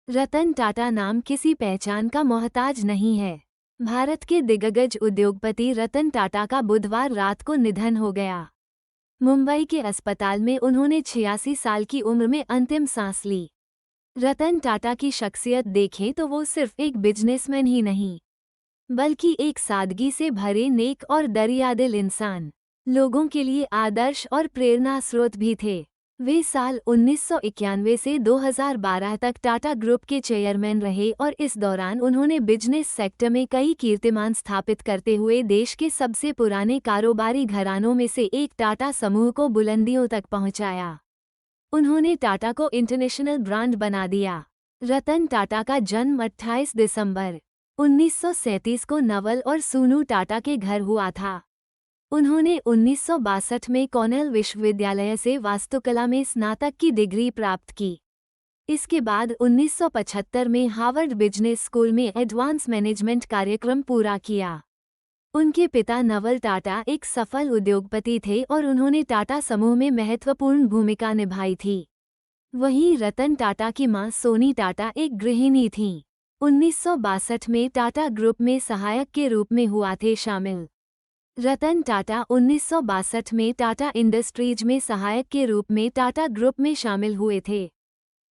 रतन टाटा नाम किसी पहचान का मोहताज नहीं है। भारत के दिग्गज उद्योगपति रतन टाटा का बुधवार रात को निधन हो गया। मुंबई के अस्पताल में उन्होंने 86 साल की उम्र में अंतिम सांस ली। रतन टाटा की शख्सियत देखें तो वो सिर्फ एक बिजनेसमैन ही नहीं, बल्कि एक सादगी से भरे नेक और दरियादिल इंसान, लोगों के लिए आदर्श और प्रेरणा स्रोत भी थे। वे साल 1991 से 2012 तक टाटा ग्रुप के चेयरमैन रहे और इस दौरान उन्होंने बिजनेस सेक्टर में कई कीर्तिमान स्थापित करते हुए देश के सबसे पुराने कारोबारी घरानों में से एक टाटा समूह को बुलंदियों तक पहुंचाया। उन्होंने टाटा को इंटरनेशनल ब्रांड बना दिया। रतन टाटा का जन्म 28 दिसंबर 1937 को नवल और सूनू टाटा के घर हुआ था। उन्होंने 1962 में कॉर्नेल विश्वविद्यालय से वास्तुकला में स्नातक की डिग्री प्राप्त की। इसके बाद 1975 में हार्वर्ड बिजनेस स्कूल में एडवांस मैनेजमेंट कार्यक्रम पूरा किया। उनके पिता नवल टाटा एक सफल उद्योगपति थे और उन्होंने टाटा समूह में महत्वपूर्ण भूमिका निभाई थी। वहीं रतन टाटा की मां सोनी टाटा एक गृहिणी थीं। 1962 में टाटा ग्रुप में सहायक के रूप में हुआ थे शामिल। रतन टाटा 1962 में टाटा इंडस्ट्रीज में सहायक के रूप में टाटा ग्रुप में शामिल हुए थे।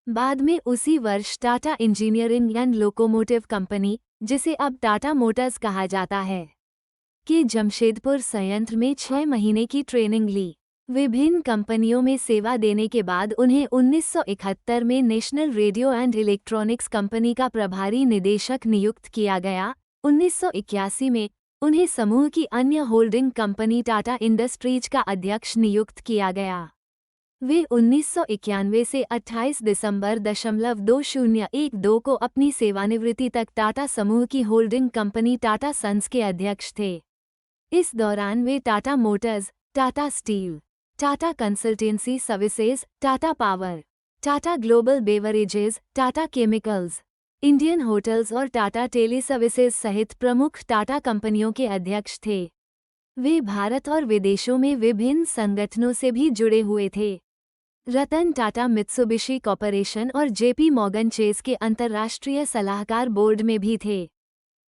बाद में उसी वर्ष Tata engineering and locomotive company, जिसे अब टाटा मोटर्स कहा जाता है, के जमशेदपुर संयंत्र में 6 महीने की ट्रेनिंग ली। विभिन्न कंपनियों में सेवा देने के बाद उन्हें 1971 में national radio and electronics company का प्रभारी निदेशक नियुक्त किया गया। 1981 में उन्हें समूह की अन्य होल्डिंग कंपनी टाटा इंडस्ट्रीज का अध्यक्ष नियुक्त किया गया। वे 1991 से 28 दिसंबर 2012 को अपनी सेवानिवृत्ति तक टाटा समूह की होल्डिंग कंपनी टाटा सन्स के अध्यक्ष थे। इस दौरान वे Tata motors, Tata steel, Tata consultancy services, Tata power, Tata global beverages, Tata chemicals, Indian hotels और टाटा टेली सर्विसेज सहित प्रमुख टाटा कंपनियों के अध्यक्ष थे। वे भारत और विदेशों में विभिन्न संगठनों से भी जुड़े हुए थे। रतन टाटा मित्सुबिशी कॉर्पोरेशन और जेपी मॉर्गन चेस के अंतर्राष्ट्रीय सलाहकार बोर्ड में भी थे।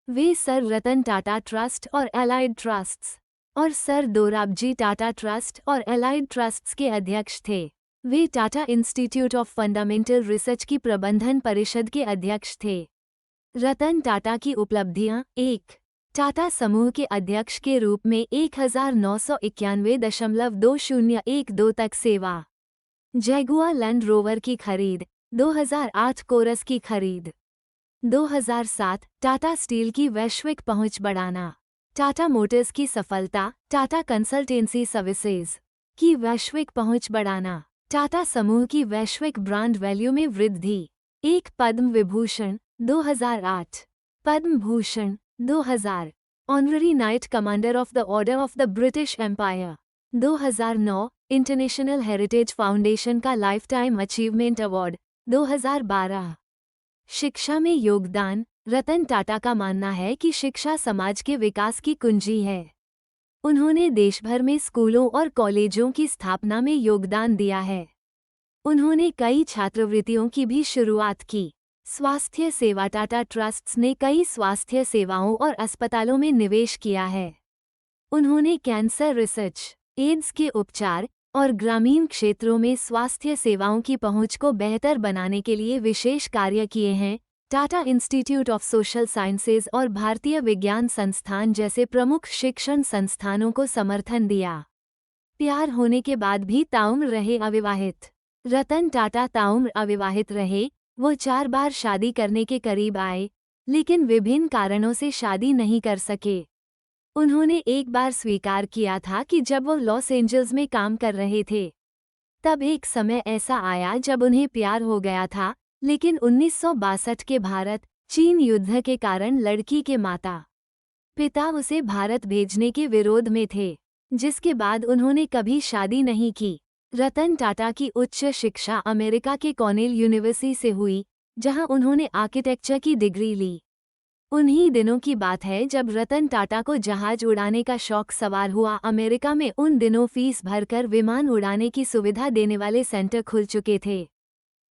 वे सर रतन टाटा ट्रस्ट और एलाइड ट्रस्ट्स और सर दोराबजी टाटा ट्रस्ट और एलाइड ट्रस्ट्स के अध्यक्ष थे। वे Tata institute of fundamental research की प्रबंधन परिषद के अध्यक्ष थे। रतन टाटा की उपलब्धियां: 1. टाटा समूह के अध्यक्ष के रूप में 1991.2012 तक सेवा। जैगुआर लैंड रोवर की खरीद। 2008 कोरस की खरीद। 2007 टाटा स्टील की वैश्विक पहुंच बढ़ाना। टाटा मोटर्स की सफलता। टाटा कंसल्टेंसी सर्विसेज की वैश्विक पहुंच बढ़ाना। टाटा समूह की वैश्विक ब्रांड वैल्यू में वृद्धि। 1 Padma Vibhushan 2008, Padma Bhushan 2000, honorary knight commander of the order of the British empire 2009, international heritage foundation का लाइफ टाइम अचीवमेंट अवार्ड 2012। शिक्षा में योगदान। रतन टाटा का मानना है कि शिक्षा समाज के विकास की कुंजी है। उन्होंने देश भर में स्कूलों और कॉलेजों की स्थापना में योगदान दिया है। उन्होंने कई छात्रवृत्तियों की भी शुरुआत की। स्वास्थ्य सेवा। टाटा ट्रस्ट्स ने कई स्वास्थ्य सेवाओं और अस्पतालों में निवेश किया है। उन्होंने कैंसर रिसर्च, एड्स के उपचार और ग्रामीण क्षेत्रों में स्वास्थ्य सेवाओं की पहुंच को बेहतर बनाने के लिए विशेष कार्य किए हैं। Tata institute of social sciences और भारतीय विज्ञान संस्थान जैसे प्रमुख शिक्षण संस्थानों को समर्थन दिया। प्यार होने के बाद भी ताउम्र रहे अविवाहित। रतन टाटा ताउम्र अविवाहित रहे। वो 4 बार शादी करने के करीब आए, लेकिन विभिन्न कारणों से शादी नहीं कर सके। उन्होंने एक बार स्वीकार किया था कि जब वो लॉस एंजल्स में काम कर रहे थे, तब एक समय ऐसा आया जब उन्हें प्यार हो गया था, लेकिन 1962 के भारत-चीन युद्ध के कारण लड़की के माता पिता उसे भारत भेजने के विरोध में थे, जिसके बाद उन्होंने कभी शादी नहीं की। रतन टाटा की उच्च शिक्षा अमेरिका के कॉर्नेल यूनिवर्सिटी से हुई, जहां उन्होंने आर्किटेक्चर की डिग्री ली। उन्हीं दिनों की बात है जब रतन टाटा को जहाज उड़ाने का शौक सवार हुआ। अमेरिका में उन दिनों फीस भरकर विमान उड़ाने की सुविधा देने वाले सेंटर खुल चुके थे।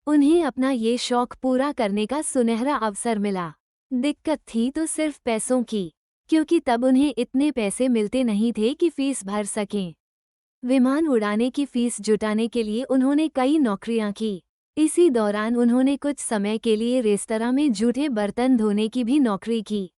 उन्हें अपना ये शौक पूरा करने का सुनहरा अवसर मिला। दिक्कत थी तो सिर्फ पैसों की, क्योंकि तब उन्हें इतने पैसे मिलते नहीं थे कि फीस भर सकें। विमान उड़ाने की फीस जुटाने के लिए उन्होंने कई नौकरियां की। इसी दौरान उन्होंने कुछ समय के लिए रेस्तरां में जूठे बर्तन धोने की भी नौकरी की।